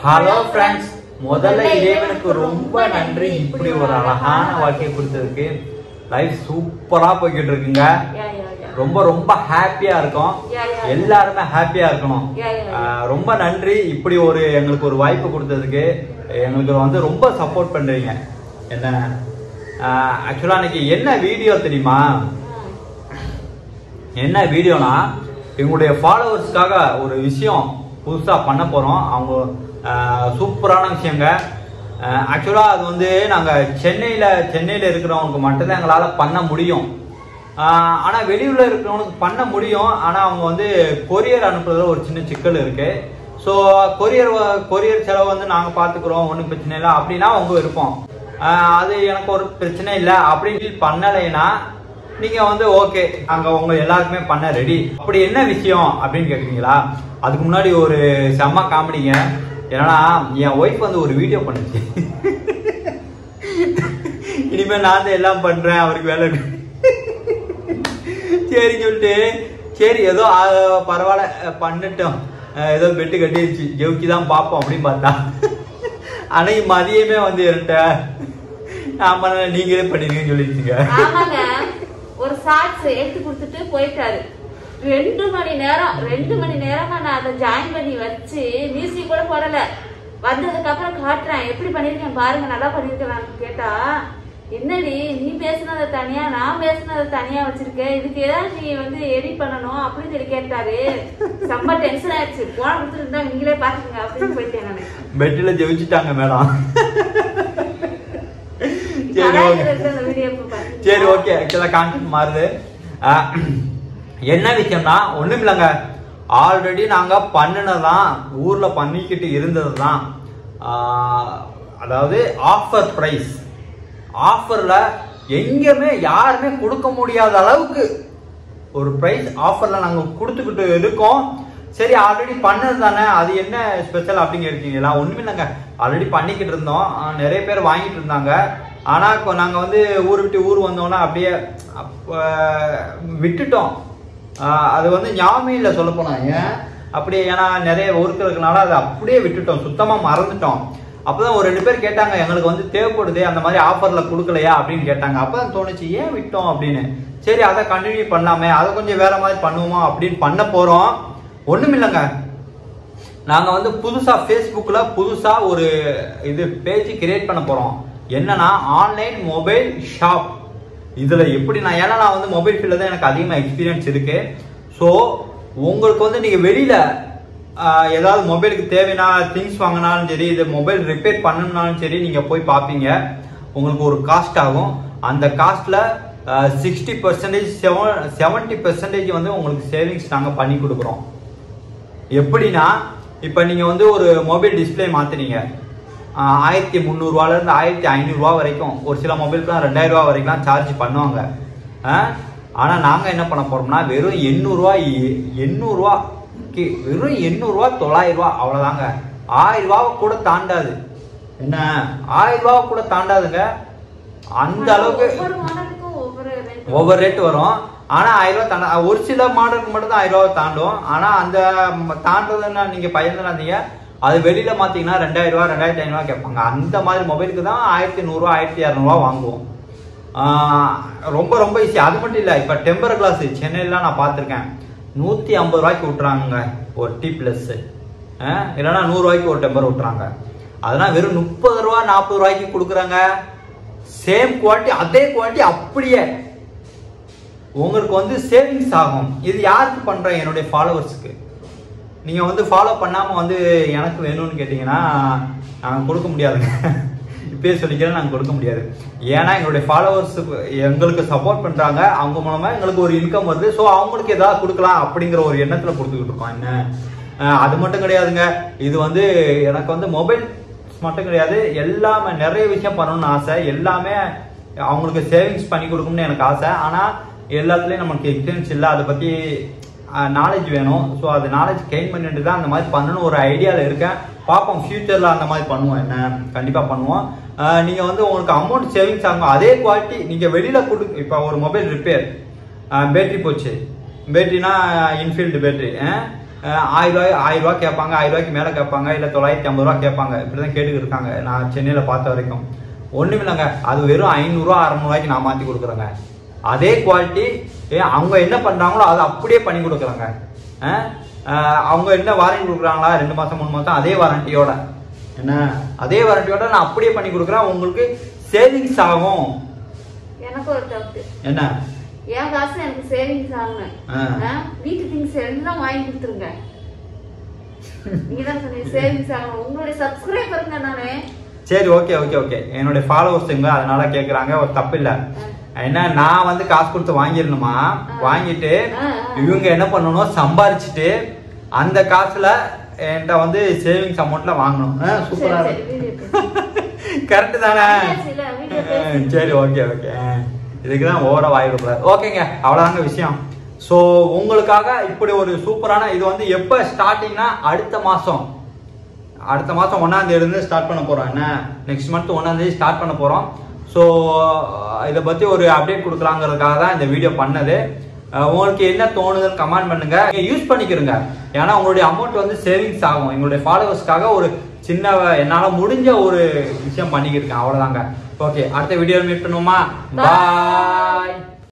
Hello friends, முதல்ல இறைவனுக்கு ரொம்ப நன்றி. இப்படி ஒரு அழகான வாழ்க்கையை கொடுத்ததுக்கு. லைஃப் சூப்பரா போய்கிட்டு இருக்குங்க. ரொம்ப ரொம்ப ஹாப்பியா இருக்கும். எல்லாருமே ஹாப்பியா இருக்கணும். ரொம்ப நன்றி. இப்படி ஒரு எங்களுக்கு ஒரு வாய்ப்பு கொடுத்ததுக்கு. எங்களுக்கு வந்து ரொம்ப சப்போர்ட் பண்றீங்க. என்ன ஆக்சுவலா இன்னைக்கு என்ன வீடியோ தெரியுமா? என்ன வீடியோனா, எங்களுடைய ஃபாலோவர்ஸ்க்காக ஒரு விஷயம் புதுசா பண்ண போறோம். அவங்க சூப்பரான விஷயங்க. ஆக்சுவலா அது வந்து நாங்க சென்னையில இருக்கிறவங்களுக்கு மட்டும்தான் எங்களால பண்ண முடியும். ஆனா வெளியூர்ல இருக்கிறவங்களுக்கு பண்ண முடியும். ஆனா அவங்க வந்து கொரியர் அனுப்புறதுல ஒரு சின்ன சிக்கல் இருக்கு. ஸோ கொரியர் செலவு வந்து நாங்க பாத்துக்கிறோம், ஒன்றும் பிரச்சனை இல்லை அப்படின்னா அவங்க விருப்பம். அது எனக்கு ஒரு பிரச்சனை இல்லை அப்படின்னு பண்ணலைன்னா நீங்க வந்து ஓகே, அங்க உங்க எல்லாருக்குமே பண்ண ரெடி. அப்படி என்ன விஷயம் அப்படின்னு கேக்குறீங்களா? அதுக்கு முன்னாடி ஒரு செம்ம காமெடிங்க. ஏன்னா என் ஒய்ஃப் வந்து ஒரு வீடியோ பண்ணுச்சு. இனிமே நான் தான் எல்லாம் பண்றேன், அவருக்கு வேலை. சரி சொல்லிட்டு சரி ஏதோ பரவாயில்ல பண்ணிட்டோம், ஏதோ பெட்டு கட்டிடுச்சு, ஜெயிச்சுதான் பார்ப்போம் அப்படின்னு பார்த்தா அன்னைக்கு மதியமே வந்து என்கிட்ட ஆமா நீங்களே பண்ணிருக்கீங்கன்னு சொல்லிடுச்சுங்க. ஒரு ஷார்ட்ஸ் எடுத்து கொடுத்துட்டு போயிட்டாரு. 2 மணி நேரமா நான் அதை ஜாயின் பண்ணி வச்சு மியூசிக் கூட போடல. வந்ததுக்கு அப்புறம் காட்டுறேன், எப்படி பண்ணிருக்கேன் பாருங்க, நல்லா பண்ணிருக்கேன். கேட்டா என்னடி நீ பேசுனதை தனியா நான் பேசுனதை தனியா வச்சிருக்கேன், இதுக்கு ஏதாவது நீ வந்து எடிட் பண்ணணும் அப்படின்னு சொல்லி கேட்டாரு. ரொம்ப டென்ஷன் ஆயிடுச்சு. போன கொடுத்துருந்தா நீங்களே பாத்துக்கங்க அப்படின்னு போயிட்டேன். நானு பெட்ல ஜெயிச்சுட்டாங்க மேடம். சரி ஓகே, ஆக்சுவலா கான்டென்ட் மாறுது. என்ன விஷயம்னா ஒண்ணும் இல்லைங்க, ஆல்ரெடி நாங்க பண்ணினதான், ஊர்ல பண்ணிக்கிட்டு இருந்ததுதான். அதாவது ஆஃபர் பிரைஸ், ஆஃபர்ல எங்கேயுமே யாருமே கொடுக்க முடியாத அளவுக்கு ஒரு பிரைஸ் ஆஃபர்ல நாங்க கொடுத்துக்கிட்டு இருக்கோம். சரி ஆல்ரெடி பண்ணது தானே, அது என்ன ஸ்பெஷல் அப்படின்னு இருக்கீங்களா? ஒண்ணுமே இல்லைங்க, ஆல்ரெடி பண்ணிக்கிட்டு இருந்தோம், நிறைய பேர் வாங்கிட்டு இருந்தாங்க. ஆனா நாங்க வந்து ஊர் விட்டு ஊர் வந்தோம்னா அப்படியே விட்டுட்டோம். அது வந்து ஞாபகம் இல்லை சொல்ல போனா. ஏன் அப்படியே, ஏன்னா நிறைய ஒர்க் இருக்கனால அதை அப்படியே விட்டுட்டோம், சுத்தமா மறந்துட்டோம். அப்பதான் ஒரு 2 பேர் கேட்டாங்க, எங்களுக்கு வந்து தேவைப்படுது, அந்த மாதிரி ஆஃபர்ல கொடுக்கலையா அப்படின்னு கேட்டாங்க. அப்பதான் தோணுச்சு ஏன் விட்டோம் அப்படின்னு. சரி அதை கண்டினியூ பண்ணலாமே, அதை கொஞ்சம் வேற மாதிரி பண்ணுவோமா அப்படின்னு பண்ண போறோம். ஒண்ணும் இல்லைங்க, நாங்க வந்து புதுசா ஃபேஸ்புக்ல புதுசா ஒரு இது பேஜ் கிரியேட் பண்ண போறோம். என்னன்னா ஆன்லைன் மொபைல் ஷாப். இதுல எப்படி ஏன்னா நான் வந்து மொபைல் ஃபீல்ட்ல தான் எனக்கு அதிகமா எக்ஸ்பீரியன்ஸ் இருக்கு. ஸோ உங்களுக்கு வந்து நீங்க வெளியில ஏதாவது மொபைலுக்கு தேவையான திங்ஸ் வாங்கினாலும் சரி, இது மொபைல் ரிப்பேர் பண்ணணும்னாலும் சரி, நீங்க போய் பார்ப்பீங்க. உங்களுக்கு ஒரு காஸ்ட் ஆகும். அந்த காஸ்ட்ல 60% 70% வந்து உங்களுக்கு சேவிங்ஸ் நாங்க பண்ணி கொடுக்குறோம். எப்படின்னா இப்ப நீங்க வந்து ஒரு மொபைல் டிஸ்பிளே மாத்துறீங்க, 1300 ரூபாயில இருந்து 1500 ரூபா வரைக்கும், ஒரு சில மொபைலுக்குலாம் 2000 ரூபா வரைக்கும் சார்ஜ் பண்ணுவாங்க. ஆனா நாங்க என்ன பண்ண போறோம்னா வெறும் 800 ரூபாய், வெறும் 800 ரூபா, 900 ரூபா, அவ்வளவுதாங்க. 1000 ரூபாவை கூட தாண்டாது. என்ன 1000 ரூபாவை கூட தாண்டாதுங்க. அந்த அளவுக்கு ஒவ்வொரு ரேட் வரும். ஆனா 1000 ரூபாய் தாண்டா, ஒரு சில மாடலுக்கு மட்டும் தான் 1000 ரூபாய் தாண்டும். ஆனா அந்த தாண்டதுன்னா நீங்க பயந்துடாதீங்க, அது வெளியில மாத்தீங்கன்னா 2000 ரூபாய் 2500 ரூபாய் கேட்பாங்க. அந்த மாதிரி மொபைலுக்கு தான் 1100 ரூபாய் 1200 ரூபாய் வாங்குவோம். ரொம்ப ரொம்ப ஈஸி. அது மட்டும் இல்ல, இப்ப டெம்பர் கிளாஸ் சென்னையில நான் பாத்திருக்கேன், 150 ரூபாய்க்கு விட்டுறாங்க ஒரு T பிளஸ், இல்லைன்னா 100 ரூபாய்க்கு ஒரு டெம்பர் விட்டுறாங்க. அதெல்லாம் வெறும் 30 ரூபா 40 ரூபாய்க்கு கொடுக்குறாங்க. சேம் குவாலிட்டி, அதே குவாலிட்டி அப்படியே உங்களுக்கு வந்து சேவிங்ஸ் ஆகும். இது யாருக்கு பண்றேன்? என்னுடைய ஃபாலோவர்ஸுக்கு. நீங்க வந்து ஃபாலோ பண்ணாம வந்து எனக்கு வேணும்னு கேட்டீங்கன்னா நாங்க கொடுக்க முடியாதுங்க. இப்பயே சொல்லிக்கிறேன், நாங்க கொடுக்க முடியாது. ஏன்னா எங்களுடைய ஃபாலோவர்ஸ் எங்களுக்கு சப்போர்ட் பண்றாங்க, அவங்க மூலமா எங்களுக்கு ஒரு இன்கம் வருது. ஸோ அவங்களுக்கு ஏதாவது கொடுக்கலாம் அப்படிங்கிற ஒரு எண்ணத்துல கொடுத்துக்கிட்டு இருக்கோம். என்ன அது மட்டும் கிடையாதுங்க, இது வந்து எனக்கு வந்து மொபைல் மட்டும் கிடையாது, எல்லாமே நிறைய விஷயம் பண்ணணும்னு ஆசை. எல்லாமே அவங்களுக்கு சேவிங்ஸ் பண்ணி கொடுக்கணும்னு எனக்கு ஆசை. ஆனா எல்லாத்துலயும் நமக்கு எக்ஸ்பீரியன்ஸ் இல்லை, அதை பத்தி நாலேஜ் வேணும். ஸோ அது நாலேஜ் கெயின் பண்ணிட்டு தான் அந்த மாதிரி பண்ணணும் ஒரு ஐடியாவில் இருக்கேன். பார்ப்போம் ஃபியூச்சர்ல அந்த மாதிரி பண்ணுவோம். என்ன கண்டிப்பா பண்ணுவோம். நீங்க வந்து உங்களுக்கு அமௌண்ட் சேவிங்ஸ் ஆகும். அதே குவாலிட்டி நீங்க வெளியில இப்போ ஒரு மொபைல் ரிப்பேர், பேட்டரி போச்சு, பேட்டரினா இன்ஃபீல்டு பேட்டரி, 1000 ரூபா கேட்பாங்க, 1000 ரூபாய்க்கு மேலே கேட்பாங்க, இல்லை 950 ரூபா கேட்பாங்க. இப்படிதான் கேட்டுக்கிட்டு இருக்காங்க நான் சென்னையில் பார்த்த வரைக்கும். ஒன்றும் இல்லைங்க, அது வெறும் 500 ரூபா 600 ரூபாய்க்கு நான் மாற்றி கொடுக்குறேங்க. அதே குவாலிட்டி அவங்க என்ன பண்ணுறாங்களோ அதை அப்படியே பண்ணி கொடுக்குறாங்க. அவங்க என்ன வாரண்டி கொடுக்குறாங்களா 2 மாதம் 3 மாதம் அதே வாரண்டியோட அதே வாரண்டியோட நான் அப்படியே பண்ணி கொடுக்குறேன். உங்களுக்கு சேவிங்ஸ் ஆகும். எனக்கு ஒரு டவுட் என்ன, என் காசு எனக்கு சேவிங்ஸ் ஆகணும். வீட்டு திங்ஸ் எல்லாம் வாங்கி கொடுத்துருங்க. நீங்க தான் சொன்னீங்க சேவிங்ஸ் ஆகணும். உங்களுடைய சப்ஸ்கிரைபருங்க நானு. சரி ஓகே ஓகே ஓகே என்னுடைய ஃபாலோவர்ஸுங்க அதனால கேட்குறாங்க, ஒரு தப்பு இல்லை. என்ன நான் வந்து காசு கொடுத்து வாங்கிடணுமா? வாங்கிட்டு இவங்க என்ன பண்ணணும், சம்பாரிச்சுட்டு அந்த காசுல என்கிட்ட வந்து சேவிங்ஸ் அமௌண்ட்ல வாங்கணும். சூப்பரா கரெக்ட் தானே? சரி ஓகே ஓகே இதுக்குதான் ஓவரா வாங்கிடக்கூடாது. ஓகேங்க அவ்வளவுதாங்க விஷயம். ஸோ உங்களுக்காக இப்படி ஒரு சூப்பரான இது வந்து எப்போ ஸ்டார்டிங்னா அடுத்த மாதம் 1ஆம் தேதி ஸ்டார்ட் பண்ண போகிறோம். என்ன நெக்ஸ்ட் மந்த் 1ஆம் தேதி ஸ்டார்ட் பண்ண போகிறோம். ஸோ இதை பற்றி ஒரு அப்டேட் கொடுக்கலாங்கிறதுக்காக தான் இந்த வீடியோ பண்ணது. உங்களுக்கு என்ன தோணுதுன்னு கமெண்ட் பண்ணுங்க. யூஸ் பண்ணிக்கிறங்க, ஏன்னா உங்களுடைய அமௌண்ட் வந்து சேவிங்ஸ் ஆகும். எங்களுடைய ஃபாலோவர்ஸ்க்காக ஒரு சின்ன என்னால் முடிஞ்ச ஒரு விஷயம் பண்ணிக்கிட்டு இருக்கேன், அவ்வளோதாங்க. ஓகே அடுத்த வீடியோ மீட் பண்ணுவோமா? பாய்.